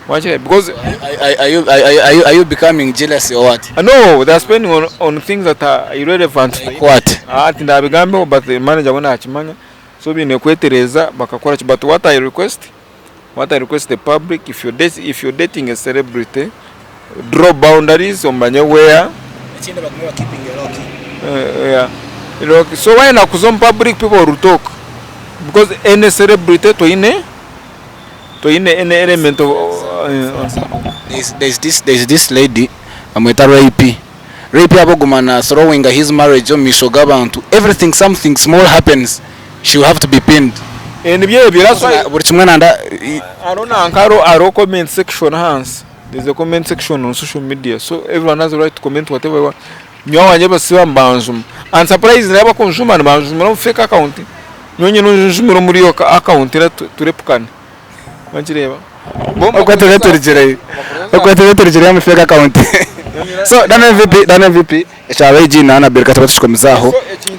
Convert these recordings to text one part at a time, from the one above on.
Because are you becoming jealous or what? no, they're spending on things that are irrelevant. Like what? Ati ndabigambe, but the manager wona akimanya. So bine kwetereza bakakora. But what I request the public, if you're dating a celebrity, draw boundaries on where. Keeping your low key. Yeah. So why not some public people will talk? Because any celebrity to any element of there's this lady amwita Rape abogumana throwing his marriage on Mishogaban to everything, something small happens, she will have to be pinned. And that's why buri kimwe nanda I don't know Ankaro comment section hands. There's a comment section on social media, so everyone has the right to comment whatever they want. Nyawanye siwa mbanjum and surprise naba consumer mbanjum no fake account nyonye no muri yo account turepukane banjireba okwatele turigere mu fake account. So dan MVP shaweji na berka tabatushikomizaho,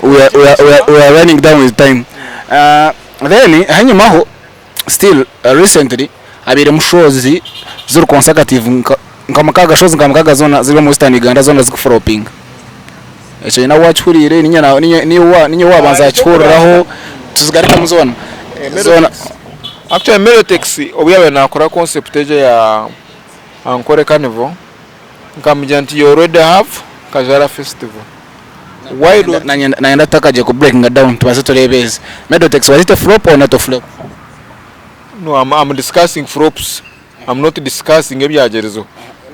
we are running down with time. Then hanyuma ho still recently abire mushozi zuru consecutive nkamakaga shows nkamakaga zona ziri mu Western Uganda zona zikufroping. Echo ina wachurire niyo wabanza churiraho tuzigarika muzona zona. Actually Melotex obuyawe nakora concept eje ya Ankole Carnival nkamjanti you already have Kajara Festival. Why do naenda takaje ku breaking down tubase turebeze Melotex was it a flop or not a flop? No, I'm discussing flops. I'm not discussing ebyagerezo.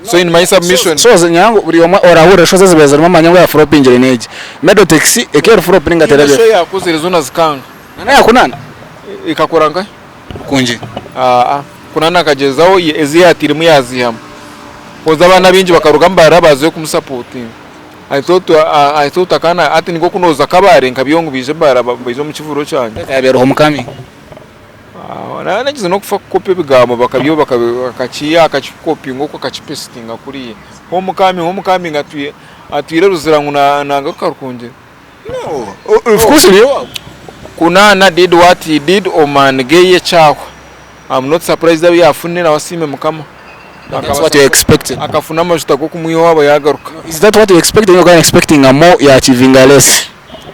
So in my submission so nyango buri orahura shoza zibeza mama nyango ya flop injire neje Melotex ekero flop ninga terebe so yakoze zona zikanga nana yakunana ikakoranga kunje kunana kajezaho eziyatiri mu yazihama koza abana binji bakarugamba barabaze kumusupporting. I thought akana ati niko kunoza kabare nkabiyongo bije barabazo mu kivuro cyane yabero homecoming. Nagize no kufa kopi bigamo bakabyo bakaciya akacikopi ngoko akacipestinga kuri homecoming atwire ruziranguna nanga karukunje. No, of course you kunana did what he did Oman geye chaho. I'm not surprised that we are funina wasime mukama. That's what you expected. Akafuna majuta ko kumuyo wabo yagaruka. Is that what you expected? You were expecting a more ya achieving less.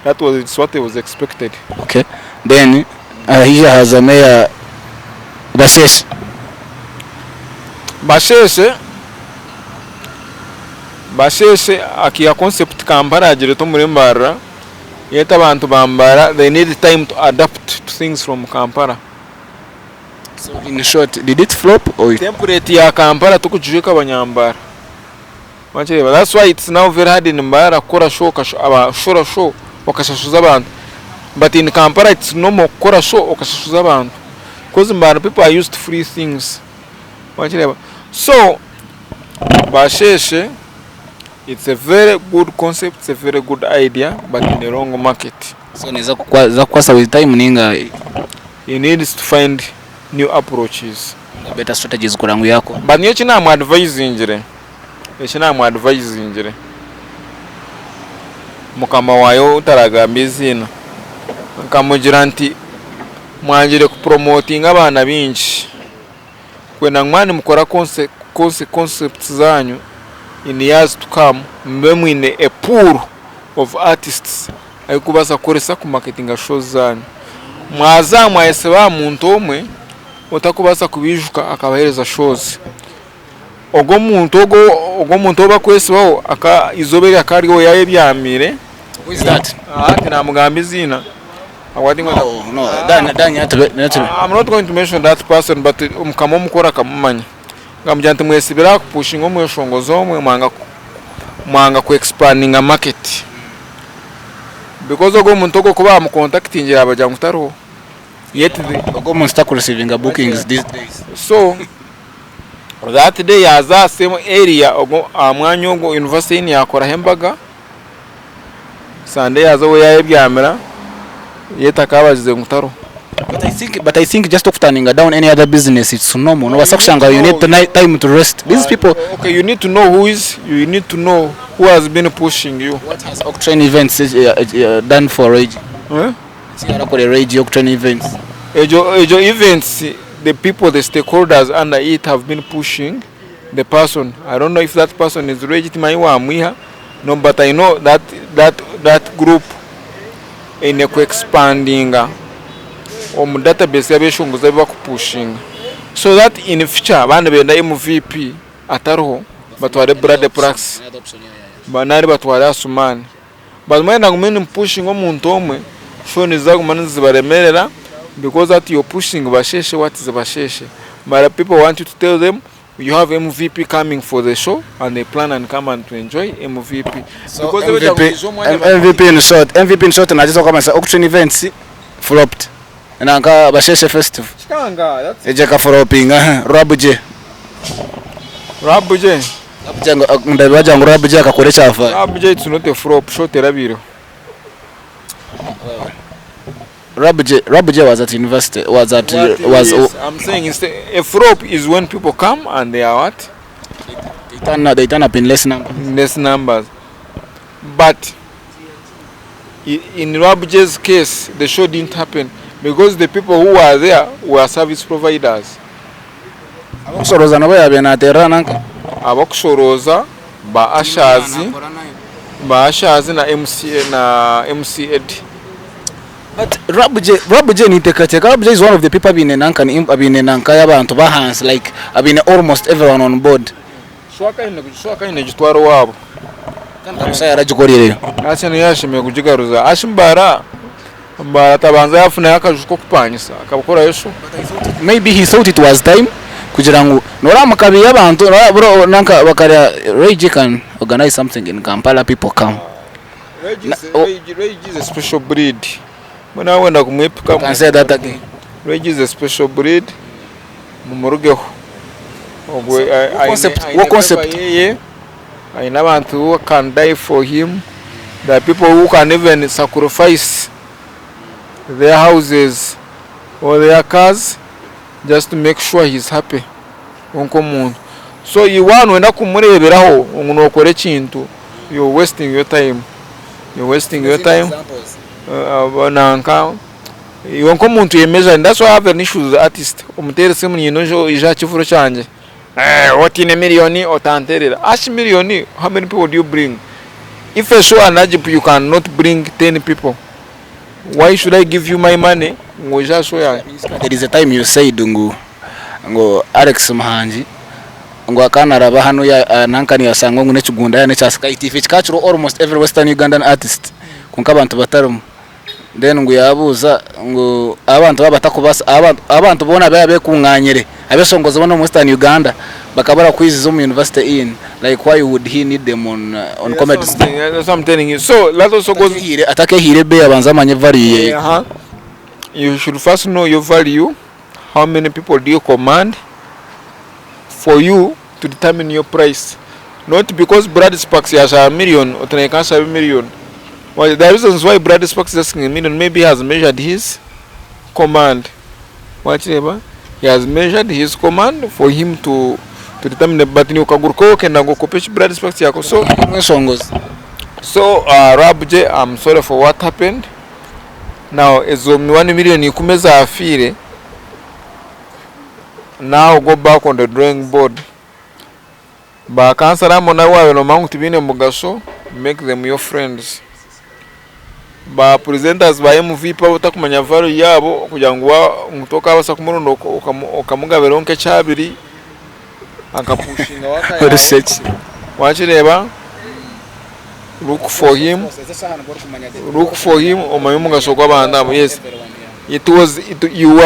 That was what was expected. Okay. Then here has a mayor Basheshe akiya concept Kampala agire to muri mbara yeta abantu bambara, they need time to adapt to things from Kampala. So in short, did it flop or template ya Kampala tukujika abanyambara machireba? That's why it's now very hard in mbara kora show aba show okashashuza abantu, but in Kampala it's no more kora show okashashuza abantu because mbara people are used to free things machireba. So Basheshe, it's a very good concept, it's a very good idea, but in the wrong market. So niza kukwasa with time ninga you need to find new approaches, better strategies kurangu yako. But niyo china mu advise injire mukama wayo utaragambe izina nkamugira nti mwanjire ku promoting abana binji kwena ngwani mukora concepts zanyu in years to come, mbe mwine a pool of artists ayikubasa koresa ku marketing shows zanyu. Mwaza mwahise ba muntu omwe utakubasa kubijuka akabahereza shows. Ogo muntu bakwesibaho aka izobere akariho yaye byamire. Who is that? Ati namugambe izina. No, I'm not going to mention that person, but umukamo mukora kamumanya. Ngamujante mwesibira ku pushing omwe shongozo omwe mwanga ku expanding a market. Because ogo muntu go kuba mu contacting abajya ngutaro. Yet ogo muntu sta receiving bookings these days. So that day yaza same area ogo amwanyo ngo university ni yakora hembaga. Sunday yaza we yabyamira yeta kabazize ngutaro. But I think just of turning down any other business, it's normal. No, you need time to rest. These people. Okay, you need to know you need to know who has been pushing you. What has Octane events done for Rage? Huh? Rage Octane events. Ejo events the people, the stakeholders under it have been pushing the person. I don't know if that person is legitimate no, but I know that group in expanding database yabeshunguza biba pushing, so that in future abana benda MVP ataroho batware Brady Sparks banari batware Asumani, but when I'm pushing omuntu omwe phone zagumana zibaremerera, because that you're pushing basheshe what is basheshe, but people want you to tell them you have MVP coming for the show and they plan and come and to enjoy MVP. So MVP in short najizo kama auction events flopped nanka basheshe festival ejeka flopping Rabuje ndabibaja ngo Rabuje akakoresha afa. Rabuje it's not a flop, show terabiro. Rabuje was at university, I'm saying a flop is when people come and they are what? They turn up in less numbers. But in Rabuje's case, the show didn't happen because the people who were there were service providers. Abakusoroza nabo yabenaterana nanka. Abakusoroza ba ashazi na MC Ed. But Rabuje ni tekateka. Rabuje is one of the people abine nanka y'abantu bahansi, like abine almost everyone on board. Swaka ine gitwaro wabo. Kandi yaragikorire. Nacyo yashimiye kugigaruza. Ashimbara tabanza yafuna yakajuko kupanyisa akabukora yesu. Maybe he thought it was time kugira ngo noramakabi y'abantu bro nanka bakarya Rage can organize something in Kampala, people come. Rage is a special breed. When I went to Kumwepuka, can say that again. Rage is a special breed. Mumurugeho. What concept? I know want who can die for him. There are people who can even sacrifice their houses or their cars just to make sure he's happy. So you want when I come you're wasting your time. You're wasting your time. You come to a measure, and that's why I have an issue with the artist. What in a million or tantere? Ask million, how many people do you bring? If I show an agent, you cannot bring 10 people. Why should I give you my money? There is a time you say ngo Alex Mahanji ngo akana raba hano ya nankani yasango ngo necugunda ya necha Sky TV culture almost every Western Ugandan artist kunka abantu batarumu, then ngo yabuza ngo abantu babatakubasa abantu bona babe kunganyere abesongoza bona mu Western Uganda bakabara kwizizo mu university in, like why would he need them on comedy? That's what I'm telling you. So let us go here atake hire be abanza manye value. You should first know your value. How many people do you command for you to determine your price? Not because Brady Sparks has $1 million or $1 million. Well, the reasons why Brady Sparks is asking $1 million, maybe he has measured his command. Whatever. He has measured his command for him to determine, but you can go and go copy Brady Sparks. So Rabuje, I'm sorry for what happened. Now, as $1 million you kumeza afire. Now go back on the drawing board. Ba kansara mona wawe no mangu tibine mugasho, make them your friends. Ba presenters ba MVP utakumanya value yabo kugira ngo mutoka abasa kumurundo okamugabera onke cyabiri akapushinga waka research wachireba. Look for him omayumugasho kwabanda. Yes, you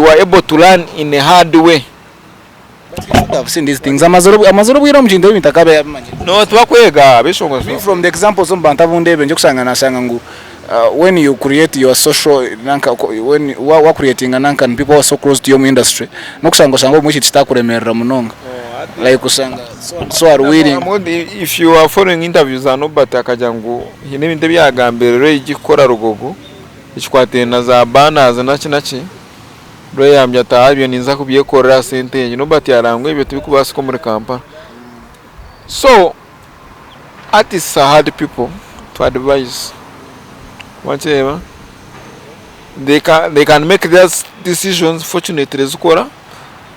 were able to learn in a hard way. I've seen these things. Amazuru bwira mjindo mitakabe yamanje. No, twakwega bishongo. From the examples of Bantavunde benje kusanga nasanga ngu when you create your social nanka, when you are creating a nanka and people are so close to your industry, nokusanga sanga mushi titakuremerera munonga. Like kusanga so are willing. If you are following interviews ano batakajangu hine binde byagambere igikora rugogo ikikwate na za banners nachi bro yambya taabyo ninza kubyekorera sente no but yarangwe ibyo tubikubasa ko muri Kampala. So artists are hard people to advise. Whatever they can make their decisions. Fortunately zikora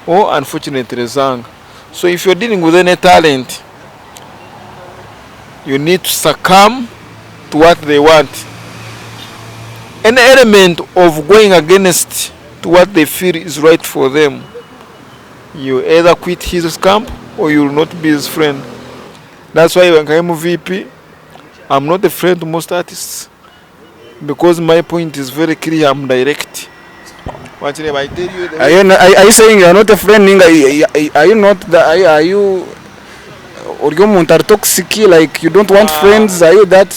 or unfortunately zanga. So if you're dealing with any talent, you need to succumb to what they want. Any element of going against to what they feel is right for them, you either quit his camp or you will not be his friend. That's why when I'm VP, I'm not a friend to most artists because my point is very clear. I'm direct. What if I tell you? Are you saying you're not a friend? Are you not? Are you? Or you are toxic? Like you don't want friends? Are you that?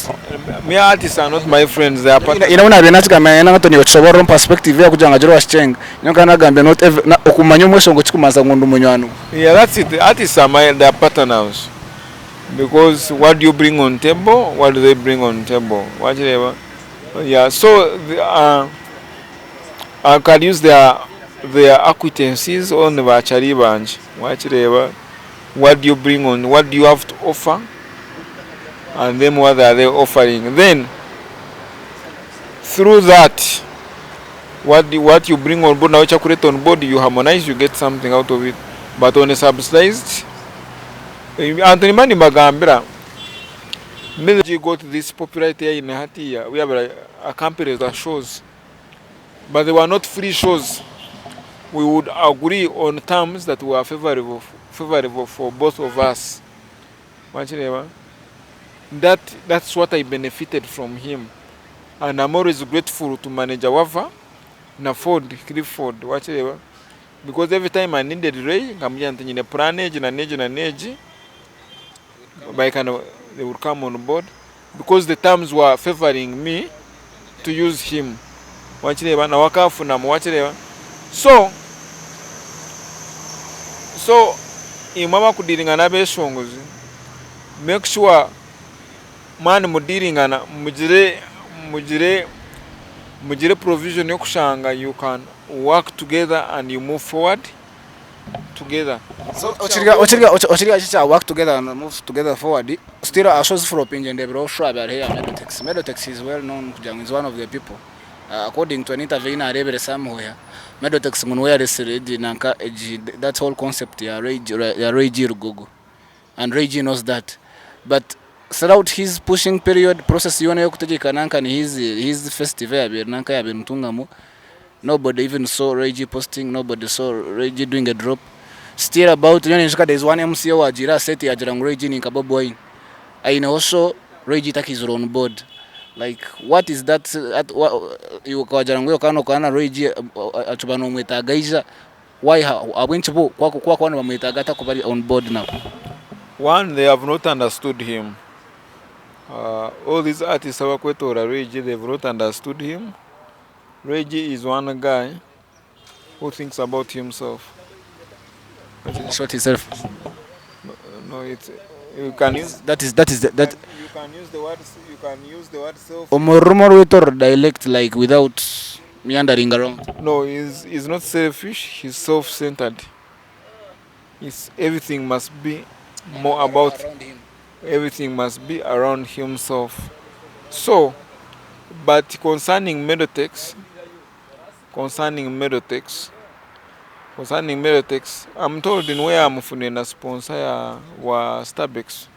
Me artists are not my friends. They are part. Inaona benachika mayena ngato ni kuchobora perspective ya kujanga jero washenga. Nyokana gambe not okumanyo mwesho ngo chikumaza ngundu munywanu. Yeah, that's it. The artists are they are partners. Because what do you bring on table? What do they bring on table? Whatever. Yeah. So I can use their acquaintances on the Bachari branch. Whatever. What do you bring on? What do you have to offer? And then what are they offering? Then through that, what you bring on board, now you create on board, you harmonize, you get something out of it. But on a subsidized, Anthony Mani Magambira, Melody got this popularity here in Hatia. We have a company that shows, but they were not free shows. We would agree on terms that were favorable for both of us. That's what I benefited from him, and I'm always grateful to manager Wava, na Clifford, whatever, because every time I needed Ray, I'm in a planage and age, they would come on board because the terms were favoring me to use him. Whatever, na wakafu na whatever. So imama kudiringa na beshongozi, make sure man mudiringana mugire provision yo kushanga you can work together and you move forward together. So ochiriga chicha work together and move together forward. Still a shows for opinion they bro sure about here Medotex is well known is one of the people. According to an interview in Arabia somewhere, Medotex munwe research nanka that whole concept ya Rage Rugogo, and Rage knows that, but throughout his pushing period process yone yokutegeka nanka ni his festival ya nanka ya Benutungamo, nobody even saw Rage posting, nobody saw Rage doing a drop. Still about yone nshika there's one MC wa Jira set ya Jarang Rage ni Kabobo wine. I know also Rage is on board. Like what is that you kwa Jarangwe kana Rage atubano mwetagaisha, why abwenchibo kwa bamwetagata kubali on board now? One, they have not understood him. All these artists Awakwetora Rage, they've not understood him. Rage is one guy who thinks about himself. Shot himself. No, it's you can use that. You can use the word self. Omorumor dialect like without meandering around. No, he's not selfish. He's self-centered. Everything must be more about him. Everything must be around himself. So, but concerning Medotex, I'm told in where I'm from a sponsor wa Starbucks.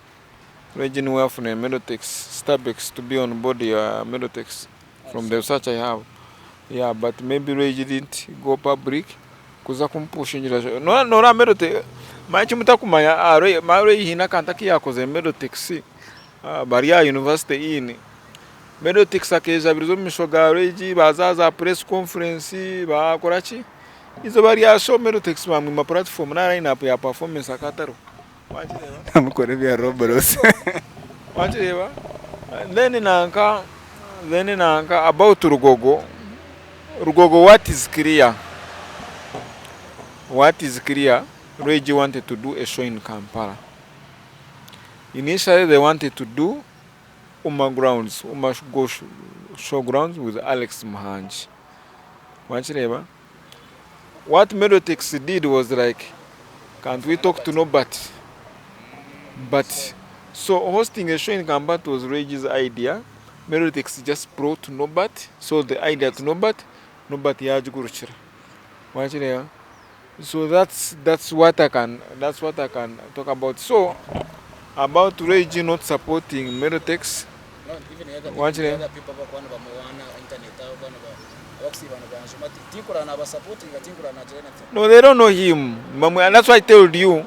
Region where from Medotex, Starbucks to be on board your Medotex from the research I have. Yeah, but maybe Rage didn't go public. Kuza kumpushi njira. No Medotex. Maichumuta kumanya Mare hina kantaki yako ze Medotex. Baria University ini. Medotex akeza birizo mishoga Rage bazaza press conference ba korachi. Izo baria show Medotex ma platform na line up ya performance akataro. Amukore bya Roboros. Whatever. Then nanka about Rugogo. Rugogo, what is clear? Rage wanted to do a show in Kampala. Initially, they wanted to do Uma Showgrounds with Alex Mahanji. What Medotex did was like, can't we talk to nobody? But so hosting a show in Kampala was Rage's idea. Medotex just brought nobody, so the idea to nobody yajuguruchira. So that's what I can talk about. So about Regi not supporting Merotex. No, even the Watch the them. other people bakwana bamuwana internet bakwana abakusiba nabanje mati tikura na basupporting tikura na anything. No, they don't know him. And that's why I told you,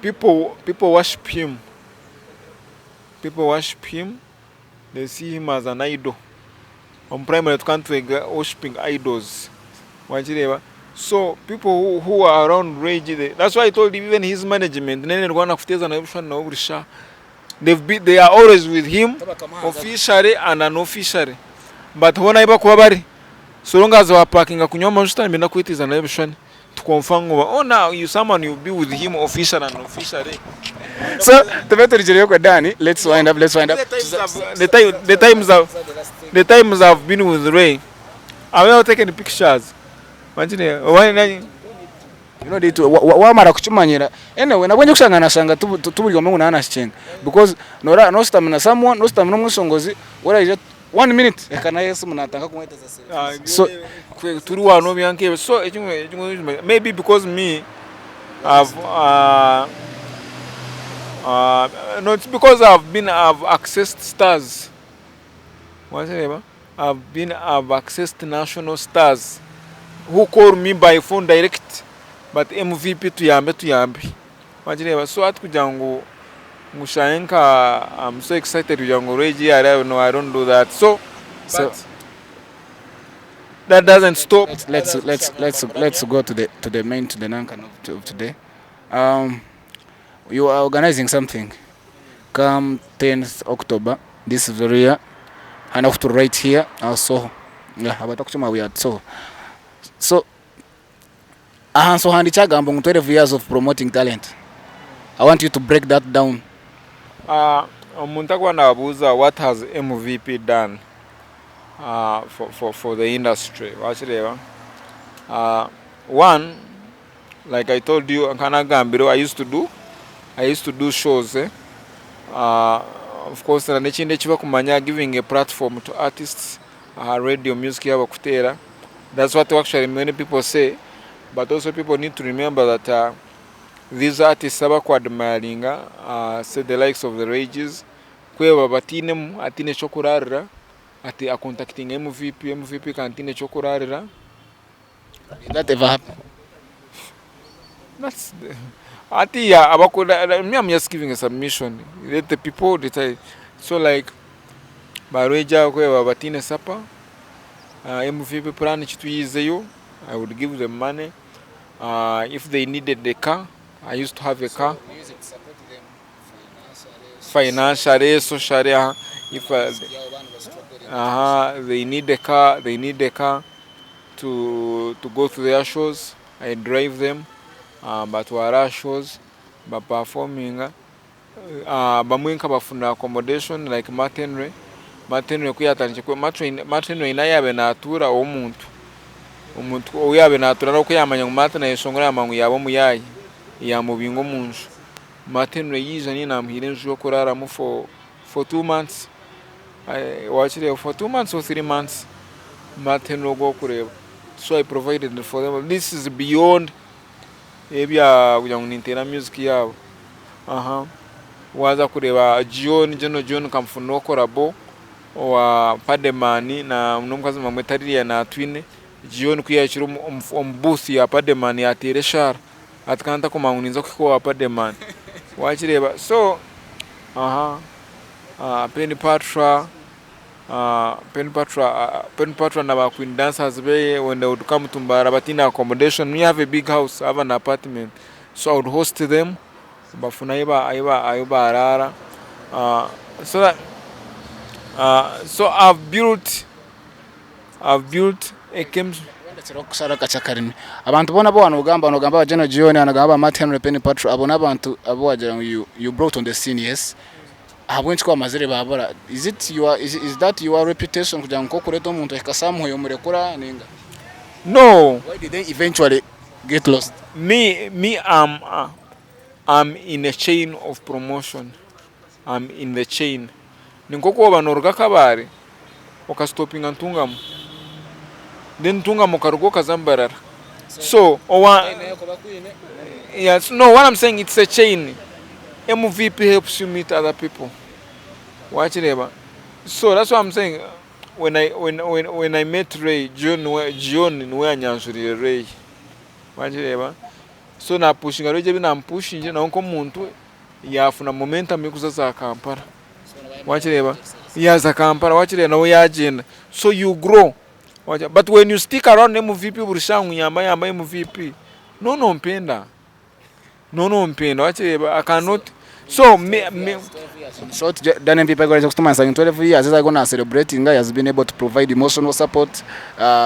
people worship him. People worship him. They see him as an idol. On primary country worshiping idols. Watch them. So people who are around Regi, that's why I told you even his management. They are always with him, officially and unofficially. But when I back so long as we parking kunywa majuta mbina kwitiza na ebishani to confirm oh now you someone you be with him official and unofficially. So tumeturejea kwa Dani, let's wind up. The times I've been with Ray, I will taking the pictures. Imagine why you know they wa mara kuchumanyira anyway nabonye kusangana sanga tubuli ngomengu na anasichenga because no stamina someone no stamina musongozi what is 1 minute ekana yesu munatanga kumweta sasa so turi wano byanke so maybe because me I've no, it's because I've accessed stars. Whatever. I've accessed national stars who call me by phone direct, but MVP tuyambe. Whatever. So at kujangu mushaenka, I'm so excited kujangu Regi. I don't do that. So that doesn't stop. Let's go to the main to the Nankan of today. You are organizing something come 10th October this very year and have to write here also we had so so handi chagamba 12 years of promoting talent. I want you to break that down. What has MVP done for the industry? One, like I told you, I used to do shows. Of course, giving a platform to artists, radio, music, that's what actually many people say. But also people need to remember that these artists admiring, say the likes of the Rages, atine chokurarira, ati a contacting MVP kantine chokurarira. Did that ever happen? That's I'm just giving a submission. Let the people decide. So like Bareja Batine Sapa, MVP plan chitu I would give them money. If they needed the car, I used to have a car. Music support them Financially, socially. If they need the car to go to their shows, I drive them. But wara shows ba performing bamwenka bafuna accommodation like Martin Ray kuyatanije ko Martin Ray na yabe natura omuntu oyabe natura no kuyamanya Martin Ray songora amangu yabo muyayi ya mubingo munju Martin Ray yiza ni namhire njo kurara mu for 2 months. I watched it for 2 months or 3 months. Martin Ray go kureba, so I provided for them. This is beyond ebya kujangunintera music yabo. Waza kureba John kamfuno korabo wa Pademani na mnomkazi mamwetaririya na twine John kuyakira booth ya Pademani atere shara atkanta ko manguninza ko wa Pademani wakireba so Penny Patra na ba Queen dancers be when they would come to Mbarabatina accommodation. We have a big house, I have an apartment, so I would host them. Bafuna iba arara. So I've built a camp. Abantu bona bo wanogamba bajana jioni anagamba Martin Penny Patra abona abantu abo wagira you brought on the scene. Yes, habwenchi kwa mazere babora. Is that your reputation kugira ngo koreto umuntu ekasamu yo murekura ninga? No. Why did they eventually get lost? Me I'm in a chain of promotion. I'm in the chain. Ninkoko banorga kabari okastopinga ntungamo. Then ntungamo karugo kazambarara. So, yes, no, what I'm saying, it's a chain. MVP helps you meet other people. Watch it ever. So that's what I'm saying. When I met Ray, John in where Ray. Watch it ever. So na pushing Ray, na pushing na unko muntu yafuna momentum yukuza Kampala. Watch it ever. Yes, a Kampala. Watch it na agenda. So you grow. But when you stick around MVP, urishangu yamba MVP. No mpenda. No mpenda. Watch it ever. I cannot. So short Daniel people going to man saying 12 years is going to celebrating guy has been able to provide emotional support,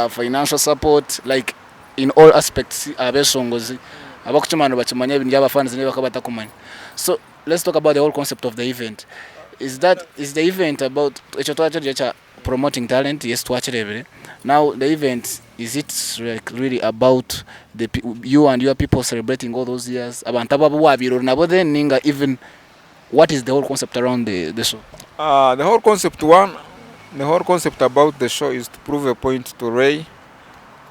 financial support, like in all aspects abesongozi abakuchimana bachimanya ibintu by'abafans niba kabatakumanya. So let's talk about the whole concept of the event. Is the event about promoting talent? Yes, to watch it. Now the event, is it like really about you and your people celebrating all those years? Even what is the whole concept around the show? The whole concept about the show is to prove a point to Ray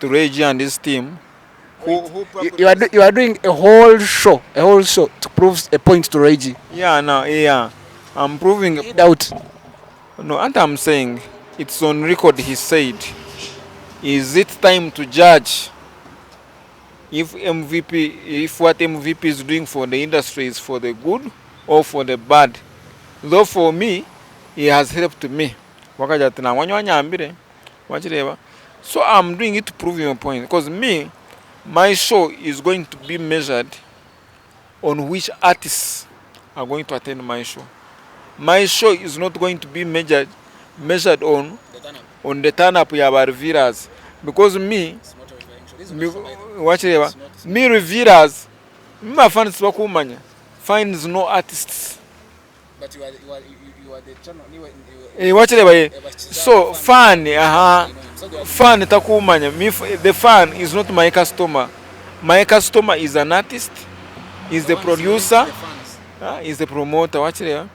G and his team. You are doing a whole show to prove a point to Ray G. Yeah. I'm proving doubt. No, and I'm saying it's on record. He said, "Is it time to judge if what MVP is doing for the industry is for the good or for the bad?" Though for me, he has helped me. So I'm doing it to prove your point. Because my show is going to be measured on which artists are going to attend my show. My show is not going to be measured on the turn up ya reviewers, because reviewers, my fans wakumanya finds no artists. But you are the channel. So fan takumanya. The fan is not my customer. My customer is an artist, is the producer, is the promoter. Watch it.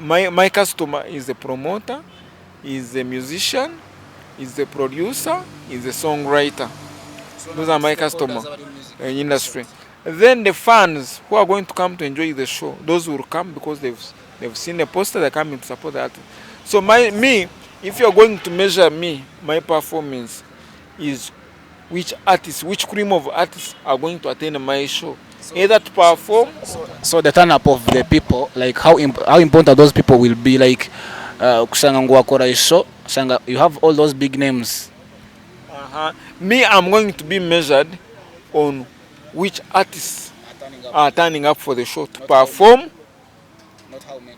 My customer is the promoter, is the musician, is the producer, is the songwriter. Those are my customers in industry. Then the fans who are going to come to enjoy the show, those will come because they've seen the poster, they're coming to support the artist. So if you're going to measure my performance is which cream of artists are going to attend my show. Either to perform. So the turn up of the people, like how important those people will be, like you have all those big names. I'm going to be measured on which artists are turning up for the show to perform. Not how many.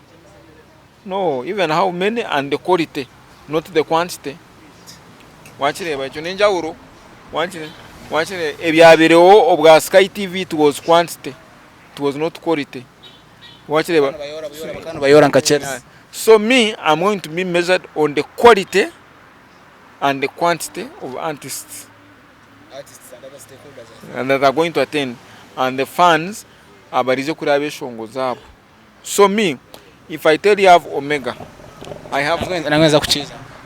No, even how many and the quality, not the quantity. Watch it, Watch it. Of Sky TV, it was quantity, it was not quality. Watch it. So I'm going to be measured on the quality and the quantity of artists And other stakeholders. and that are going to attend, and the fans are barizo kurabe shongo zabo. So if I tell you I have Omega, I have.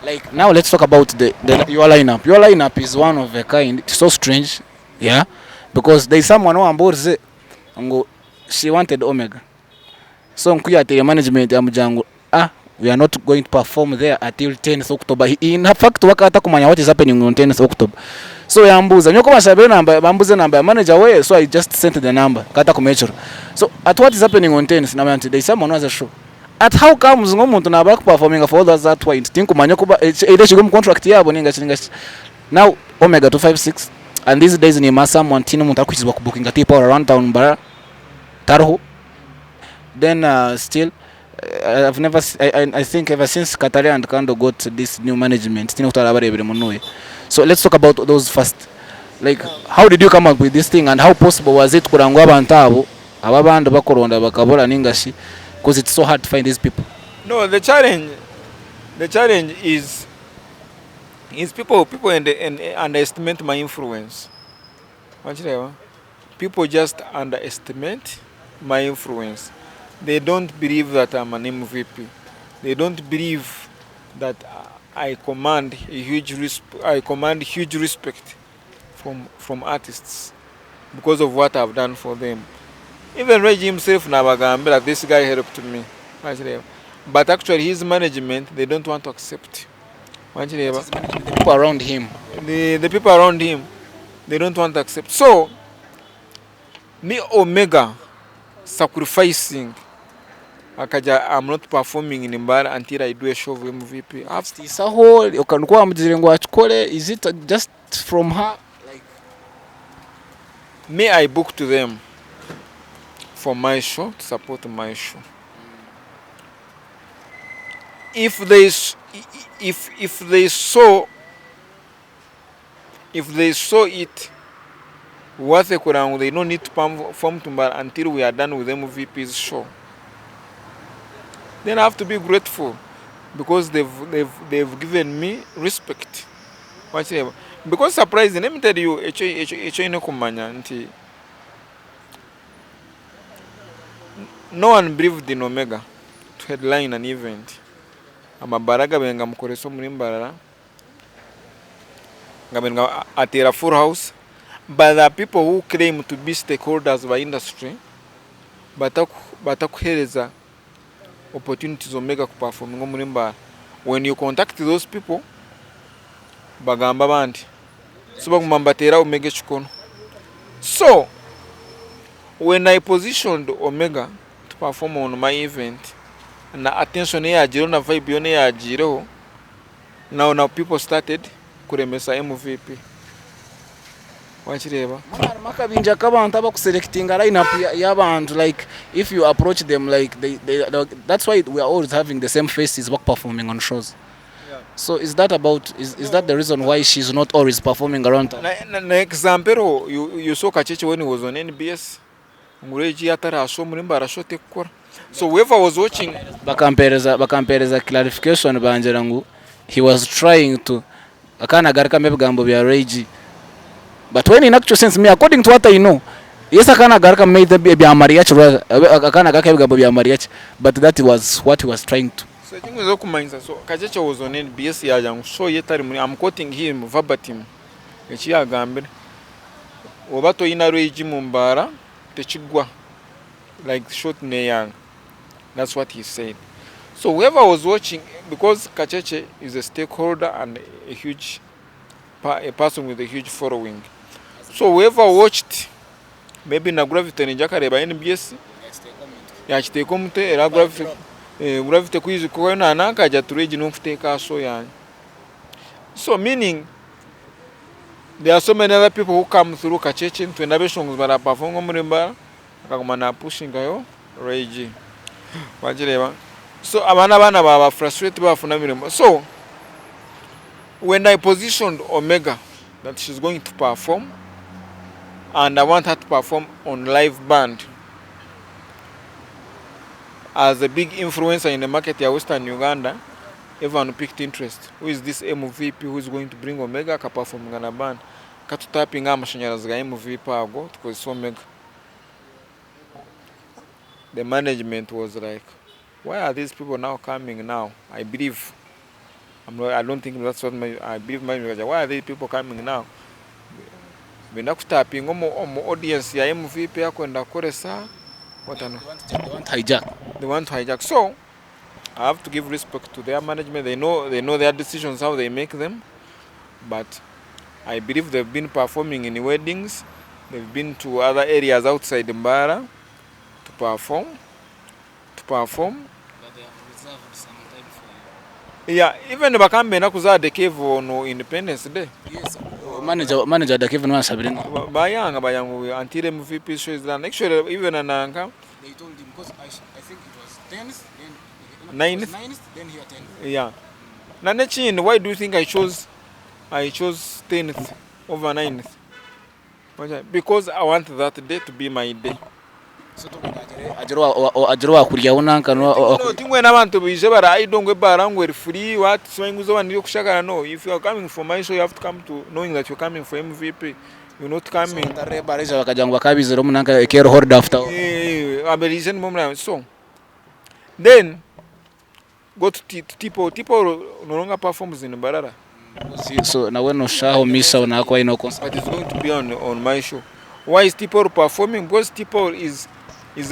Like now let's talk about your lineup. Your lineup is one of a kind. It's so strange, yeah, because there is someone who amborze ngo she wanted Omega. So nkuya the management ya mjango, we are not going to perform there until 10th October. In fact wakata kumanya what is happening on 10th October. So yambuza nyoko bashabe number bambuze number manager way, so I just sent the number kata kumechoro. So at what is happening on 10th na there is someone who has a show. At how comes ngomuntu na back performing for all that way think kumanya kuba either shigum contract yabo ninga now Omega 256 and these days ni someone tino muntu akwizwa kubooking ati power around town bara tarho. Then still I've never I think ever since Katari and Kando got this new management tino utarabarebere munoye. So let's talk about those first. Like how did you come up with this thing and how possible was it kurangwa abantu abo ababandi bakoronda bakabora ningashi, because it's so hard to find these people? No, the challenge is people underestimate my influence. People just underestimate my influence. They don't believe that I'm an MVP. They don't believe that I command huge respect from artists because of what I've done for them. Even Reggie himself nabagambira that this guy helped me. But actually his management, they don't want to accept. The people around him. The people around him, they don't want to accept. So me Omega sacrificing akaja, I'm not performing in Mbara until I do a show of MVP. Saho ukanukuwa mjirengo achukole, is it just from her? Like me, I booked them for my show, to support my show. If they saw it what they could, they don't need to perform to Mbara until we are done with MVP's show. Then I have to be grateful because they've given me respect. Because surprising, let me tell you, no one believed in Omega to headline an event. Amabaraga benga mukoreso muri Mbarara. Ngabenga atera full house. But the people who claim to be stakeholders of industry, batakuhereza opportunities Omega to perform muri Mbara. When you contact those people, bagamba bandi. So bagumambatera Omega chikono. So when I positioned Omega to perform on my event, na attention ya jiro na vibe yone ya jiro, now people started kuremesa MVP. Wachireba makabinja kabantu abakuselectinga lineup y'abantu, like if you approach them like they that's why we are always having the same faces back performing on shows. So is that the reason why she's not always performing around? Na example, you saw Kacheche when he was on NBS. Ngureji atara show muri Mbara show tekora. So whoever was watching bakampereza clarification banjera ngu he was trying to akana garika mebigambo bya Reggie. But when in actual sense, me according to what I know, yes akana garika made the bya mariachi, akana garika mebigambo bya mariachi, but that was what he was trying to. So I think we zokumanza. So Kacheche was on NBS yaja show yetari muri, I'm quoting him verbatim. Echi agambira obato ina Reggie mu Mbara techigwa like short ne young. That's what he said. So whoever was watching, because Kacheche is a stakeholder and a person with a huge following. So whoever watched, maybe na gravity ni jakareba NBS, yachite komute era gravity kuizi kwa na anaka jatureji nufuteka so yani. So meaning there are so many other people who come through Kacheche to enabeshongs bara perform muri Mbara akakumana pushing ayo Reggie. So abana baba frustrated bafuna mirimo. So when I positioned Omega that she's going to perform and I want her to perform on live band as a big influencer in the market of Western Uganda, everyone picked interest. Who is this MVP who is going to bring Omega ka perform on a band? Katutapinga amashanyarazi ga MVP ago because Omega. The management was like, why are these people now coming now? I don't think that's what I believe. Why are these people coming now? When I tapping audience ya MVP yako enda koresa, what ano? They want hijack. They want to hijack. So I have to give respect to their management. They know their decisions, how they make them. But I believe they've been performing in weddings. They've been to other areas outside Mbara to perform. But they have reserved some time for you. Yeah, even bakambe na kuza the cave on Independence Day. Yes. Manager the cave no sabringa. Bayangu until MVP show is done. Actually even ananga. They told him because I think it was 10th, then 9th, then here 10th. Yeah. Nanechin, why do you think I chose 10th over 9th? Because I want that day to be my day. So ajirwa kuriya unanka no tingwe nabantu bije bara idongwe barangwe free what swinguzo baniro kushakara. No, if you are coming for my show you have to come to knowing that you're coming for MVP. You're not coming tare bareja bakajangwa kabizero munanka care hold after abelizen moment. So then go to people no longer performs in Mbarara. So now when no show misa na kwa ino concert. But it's going to be on my show. Why is Tipo performing? Because Tipo is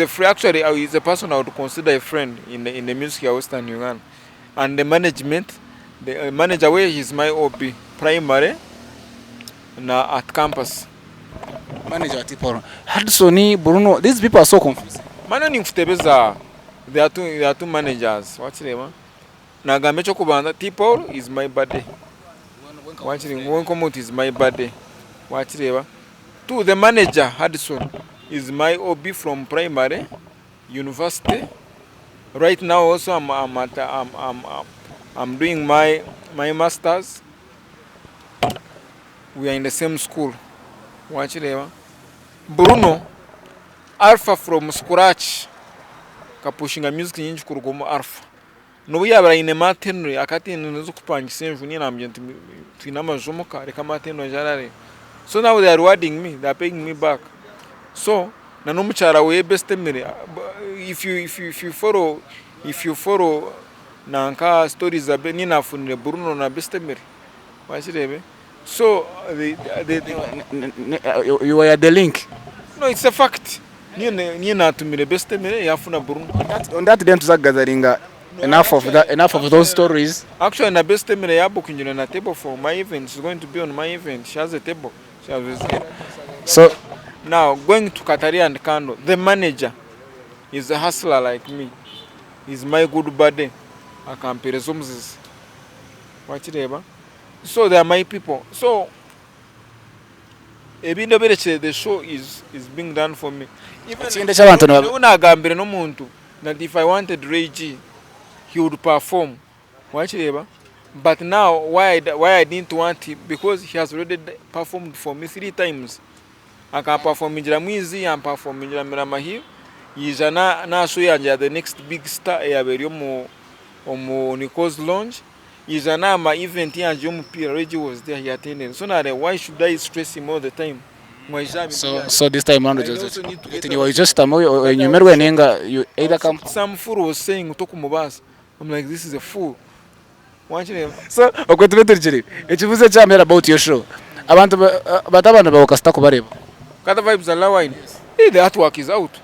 a free, actually is a person I would consider a friend in the music of Western Uganda. And the management, the manager where he's my OB primary na at campus. Manager Tipo. Hadsoni Bruno, these people are so confused. Manani mfutebeza, there are two managers. What's the name? Nagamecho kubanda Tipo is my birthday. What's the name? One comment is my birthday. What's the name? To the manager Hudson is my OB from primary, university. Right now also I'm doing my masters. We are in the same school. Watch it. Bruno Alpha from scratch. Kapushinga music nyinji kurugomo Alpha. No yabara ine mateno akati nzo kupangisa imvuni na mjenti twinama jomoka reka mateno jarare. So now they are rewarding me, they are paying me back. So na no muchara we best mere. If you follow nanka stories abe ni nafunire Bruno na best mere. Washirebe. So You were the link. No, it's a fact. Ni na tumire best mere yafuna Bruno. On that day to gathering enough of those stories. Actually na best mere yabo kunjina na table for my event. She's going to be on my event. She has a table. So now going to Katari and Kando, the manager is a hustler like me. He's my good buddy. I can pay the watch it. So they are my people. So the show is being done for me. Even that if I wanted Reggie, he would perform. Watch it. But now, why I didn't want him? Because he has already performed for me 3 times. I can perform in Jamwizi and perform in Jamramahi. He's na show the next big star. Omo Nico's launch. He's my event here and Jomo P. Reggie was there. He attended. So now, why should I stress him all the time? So this time around, you just you either come. Some fool was saying I'm like, this is a fool. So, ekibuze kyamera about your show. Abantu batabana bakasta kubareba. Kata vibes allow in. Hey, the artwork is out.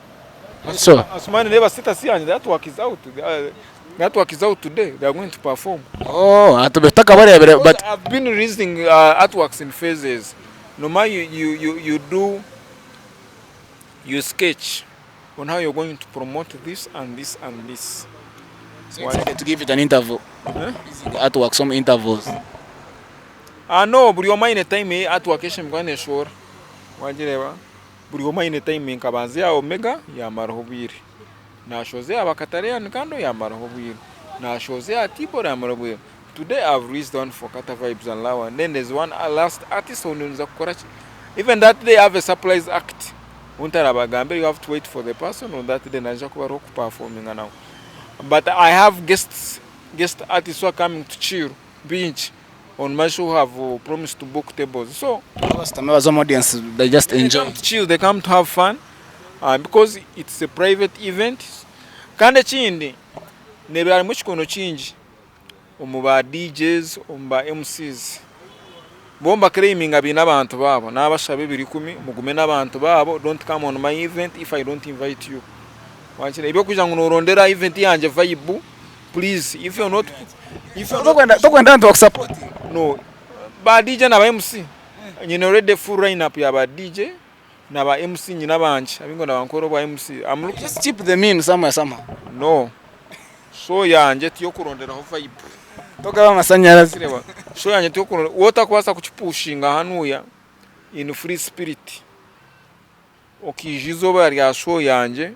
So, Asmani never sit us here and the artwork is out. The artwork is out today. They are going to perform. Oh, atubetaka bareba, but I've been releasing artworks in phases. No matter you sketch on how you're going to promote this and this and this. So to give it an interval. Artwork, some intervals. No, but you're my time artwork is going to show. Wajireba. But you're my time in Kabanzia Omega, Yamarhobir. Na shoze abakatare and Kando Yamarhobir. Na shoze Tipo Yamarhobir. Today I've released one for Kata Vibes and Lawa. And then there's one last artist on Zakurachi. Even that day I have a surprise act. Untarabagambe, you have to wait for the person on that day Najakuba rock performing now. But I have guest artists who are coming to chill, binge on my show, have promised to book tables. So some audience, they just enjoy. They come to chill, they come to have fun, because it's a private event. Kande chindi, nebari much kono change. Umuba DJs, umuba MCs. Bomba claiming abi n'abantu babo, n'abashabe biri kumi, mugume n'abantu babo. Don't come on my event if I don't invite you. Wanchira ibyo kuja ngo norondera event yanje vibe, please. If you're not tokwenda to support. No, ba DJ na ba MC nyine already full lineup ya ba DJ na ba MC nyina banje abingo na bankoro ba MC. I'm looking just keep them in somewhere. No, so yanje tiyo kurondera ho vibe toka amasanyarazi. So yanje tiyo kurondera wota kwasa kuchipushinga hanuya in free spirit. Okijizo bari ya show yanje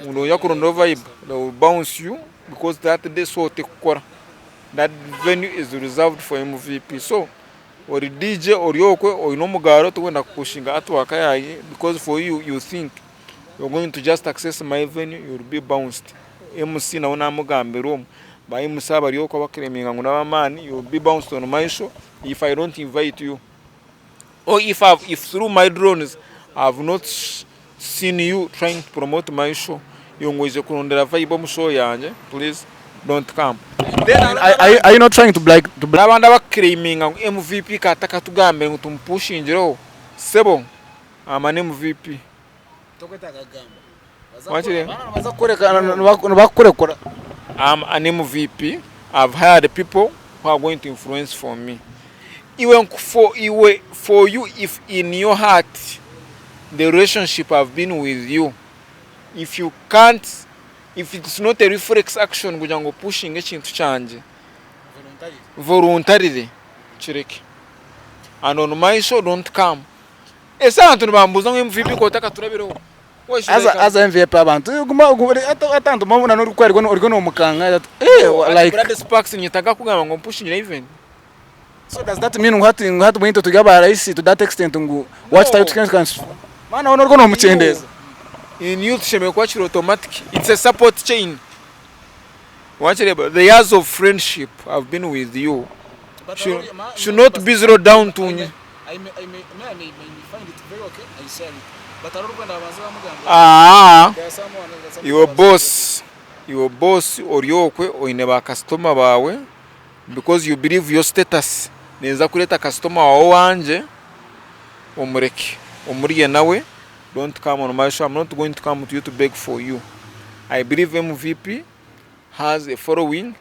uno yakurondera vibe, they will bounce you because that day so tekukora. That venue is reserved for MVP. So, or the DJ or yokwe or nomugaro to wenda kushinga artwork yayi, because for you think you're going to just access my venue, you'll be bounced. MC na una mugambe room ba MC abari yoko bakreminga ngo nabamani, you'll be bounced on my show if I don't invite you. Or if through my drones I've not seen you trying to promote my show, you ngweze kurondera vibe mu show yanje, please don't come. Are you not trying to black n'abandi abakiriminga ngo MVP kataka tugambe ngo tumupushingiro sebo amane MVP I'm an MVP. I've hired people who are going to influence for me. Even for you, if in your heart the relationship I've been with you, if you can't, if it's not a reflex action, kugira ngo pushing ekintu cyanje voluntarily chireke, and on my show don't come. Esa antu bambuza ngo MVP ko taka turabireho as MVP abantu guma atantu mabona no rukwerwa no mukanga like Brady Sparks nyitaga kugamba ngo pushing even. So does that mean what we need to get raisi to that extent ngo watch type can mana ono no muchendeza in youth sheme kwa chiro automatic, it's a support chain. Watch it, the years of friendship I've been with you should not be zero down to I may find it very okay. I said it. But I don't your boss or yokwe or in a customer bawe because you believe your status neza kuleta customer wawe wanje umureke umuriye nawe. Don't come on my show. I'm not going to come to you to beg for you. I believe MVP has a following.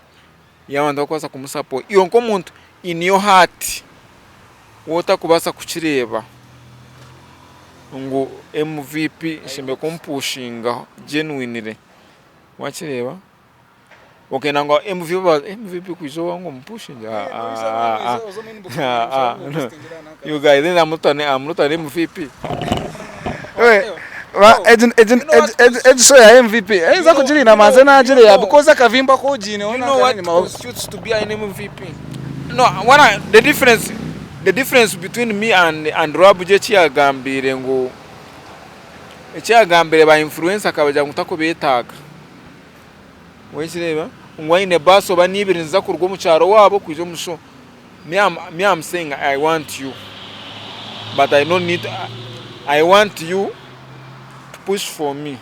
Yawanda kwasa kumusupport iyo nko muntu in your heart wota kubasa kuchireba ngo MVP shimbe kumpushinga genuinely wachireba okay nango MVP kuzo wangu mpushinga you guys then I'm not an MVP. So ya MVP eza kujiri na mazena ajiri ya because akavimba ko jine ona what constitutes to be an MVP. No, the difference between me and Rabuje cyagambire ngo cyagambire ba influencer akabaja ngutako betaga wesireba ngwine baso banibiri nza kurwo mu cyaro wabo kwizo musho me I'm saying I want you but I want you to push for me,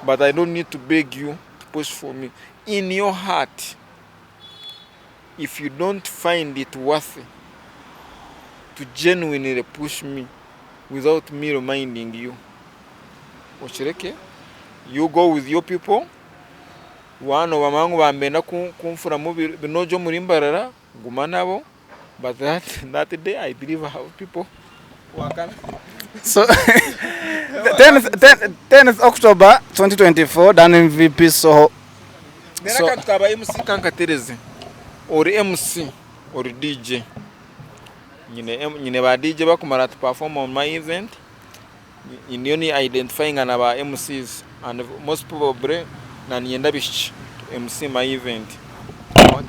but I don't need to beg you to push for me. In your heart, if you don't find it worthy to genuinely push me without me reminding you, you go with your people. One of amangu bambenda kumfura mu binojo muri mbarara guma nabo, but that day I believe I have people who are coming. So 10th October 2024 dan MVP so tukaba MC kankatereze or MC or DJ nyine ba DJ bakumara to perform on my event in only identifying anaba MCs and most probably na nienda bishi MC my event.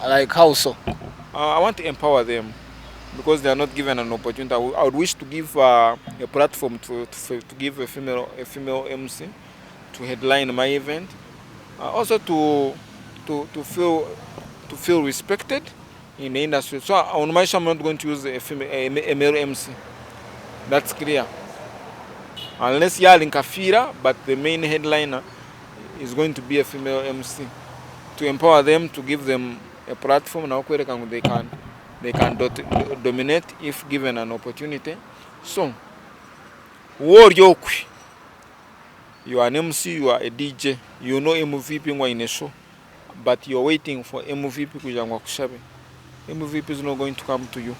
Like how so? I want to empower them because they are not given an opportunity. I would wish to give a platform to give a female MC to headline my event. Also to feel respected in the industry. So on my show I'm not going to use a male MC. That's clear. Unless you are in Kafira, but the main headliner is going to be a female MC. To empower them, to give them a platform now they can dominate if given an opportunity. So, you are an MC, you are a DJ, you know MVP in a show, but you're waiting for MVP kujangwa kushabe. MVP is not going to come to you.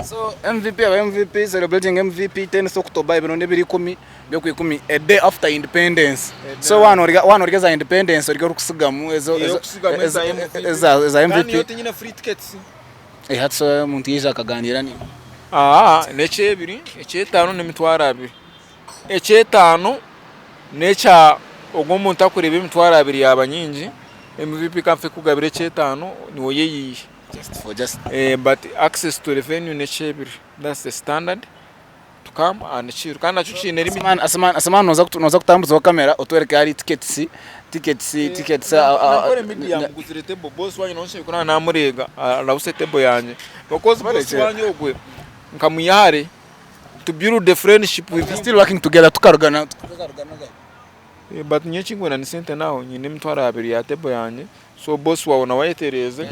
So MVP celebrating MVP 10th October ibinone biri 10 byokwe a day after independence. So one organiza independence ori kusigamu ezo MVP. Yote nyina free tickets. Hatso muntu yija akaganira ni. Nece ebiri, ecetano nemitwara abiri. Ecetano necha ogwo muntu akureba emitwara abiri yabanyinji. MVP kamfe kugabire ecetano niwo yeyi. But access to revenue nechebiri. That's the standard to come and chiru. Kana chuchi nerimi asman noza kutambuza kamera otwereka ari tickets. NKORE MEDIA muguzirete boss wanyu nonshe kuna namurega lause table yanje. Because boss wanyu ogwe nkamuyare to build the friendship with still working together tukarugana. but nye chingwena ni sente naho nyine mtwara abiri ya tebo yanjye so boss wawe na wayetereze.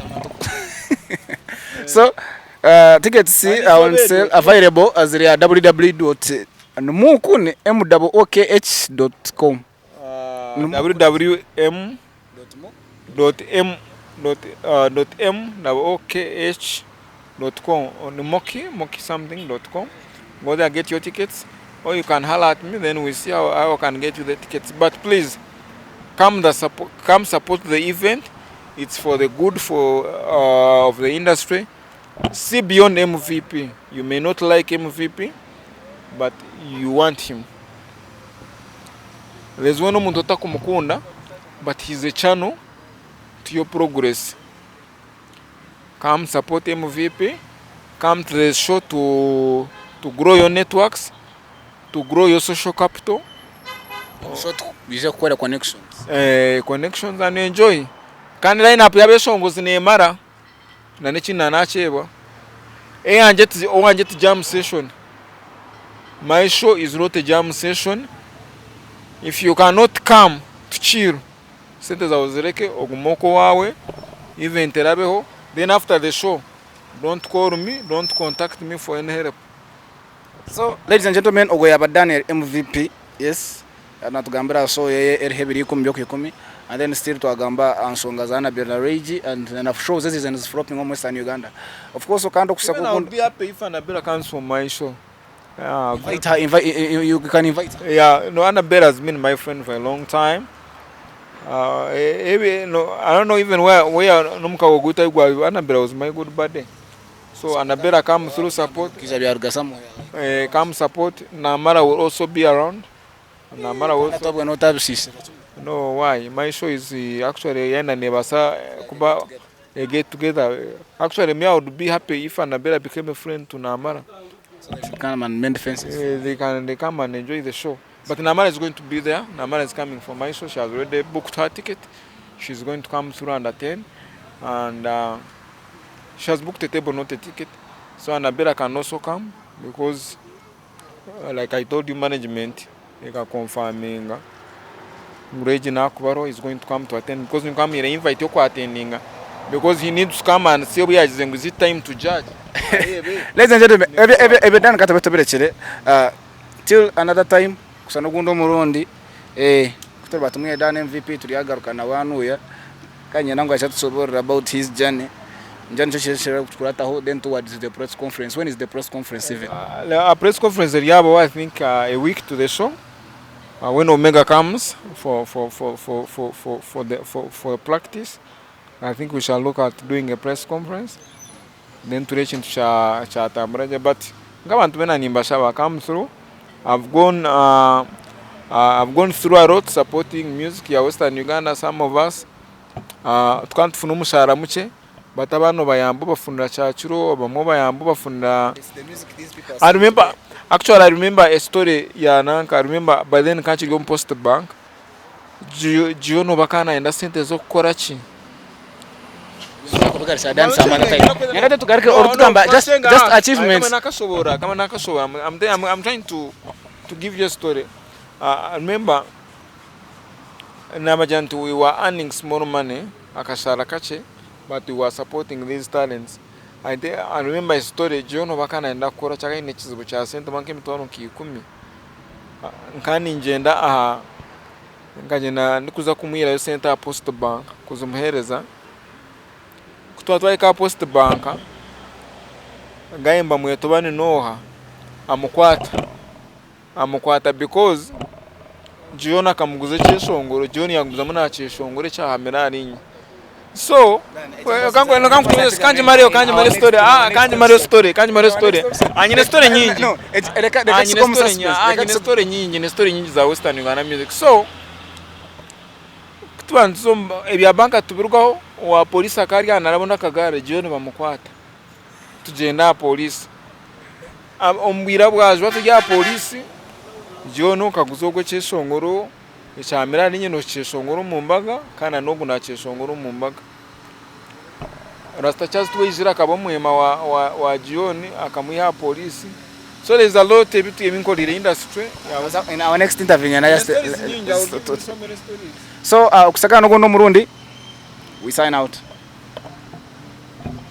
So tickets are on sale available as www.mukune.com www.m.okh.com on moki something.com. Go there, get your tickets, or you can holler at me, then we see how I can get you the tickets. But please come support the event. It's for the good of the industry. See beyond MVP. You may not like MVP, but you want him. There's one muntu utakumukunda, but he's a channel to your progress. Come support MVP. Come to the show to grow your networks, to grow your social capital. So to quite connections. Connections and enjoy. Can line up yabe songo zinemara na nechina nacheba. Anjet jam session. My show is not a jam session. If you cannot come to chill, sente za uzireke ogumoko wawe event erabeho. Then after the show, don't call me, don't contact me for any help. So ladies and gentlemen, ogoyaba Daniel MVP, yes, natugambira so yeye erhebiri 10 and then still twagamba ansonga zana Rage and shows this is flopping on Western Uganda. Of course, ukando kusako. I'll be happy if Annabella comes for my show. Invite her, you can invite her. Yeah, no, Annabella has been my friend for a long time. I don't know even where Numka Woguta Annabella was my good buddy. So Annabella come through support. Come support. Namara will also be around. Namara also. No, why? My show is actually Yena Nebasa Kuba get together. Actually, me I would be happy if Annabella became a friend to Namara. So they should come and mend fences. They come and enjoy the show. But Namara is going to be there. Namara is coming for my show. She has already booked her ticket. She's going to come through and attend. And she has booked a table, not a ticket. So Annabella can also come because, like I told you, management is confirming Brady Sparks is going to come to attend because you come here and invite you to attending because he needs to come and see where is the time to judge. Ladies and gentlemen, every done till another time. Kusanogundo murundi kutoba tumwe Dan MVP tuliyagaruka na wanu ya kanye nangu achatsobora about his journey njani cyo kurataho then towards the press conference. When is the press conference even? A press conference yabo I think a week to the show. When Omega comes for practice, I think we shall look at doing a press conference. Then to reach into Chatambraja, but Gavantumena Nimbashawa come through. I've gone through a road supporting music ya Western Uganda. Some of us tukant funu mushara muche, but abano bayambo bafunda chachuro, abamo bayambo bafunda. I remember a story ya nanka. I remember by then kanchi go post bank. Jiono bakana enda sente zo korachi. Just achievements. I'm trying to give you a story. I remember Namajantu, we were earning small money, akashara kache, but we were supporting these talents. I remember a story. Jono bakana enda kora chaka inechizibu cha sente manke mitono kikumi. Nkani njenda nkajena nikuza kumwira yo sente post bank kuzumuhereza. Kutwatwaye ka post bank gaimba mwetobani noha amukwata because Jiona kamuguze cheshongoro Jioni yaguza muna cheshongoro cha hamera ninyi. So kanji Mario story anyine story nyingi anyine story nyingi za Western Uganda music. So kutwanzo ebya banka tubirugaho wa polisi akari anarabona kagare Jioni bamukwata tugenda polisi ombwira bwajwa tujya polisi Jioni kaguzogwe cheshongoro echamira ninyi no cheshongoro mu mbaga kana nogu na cheshongoro mu mbaga rasta chas tuwejira kaba muhema wa Jioni akamuya polisi So there's a lot ebitu ebinkolire industry. In our next interview na just So many stories. so okusakana no Murundi we sign out.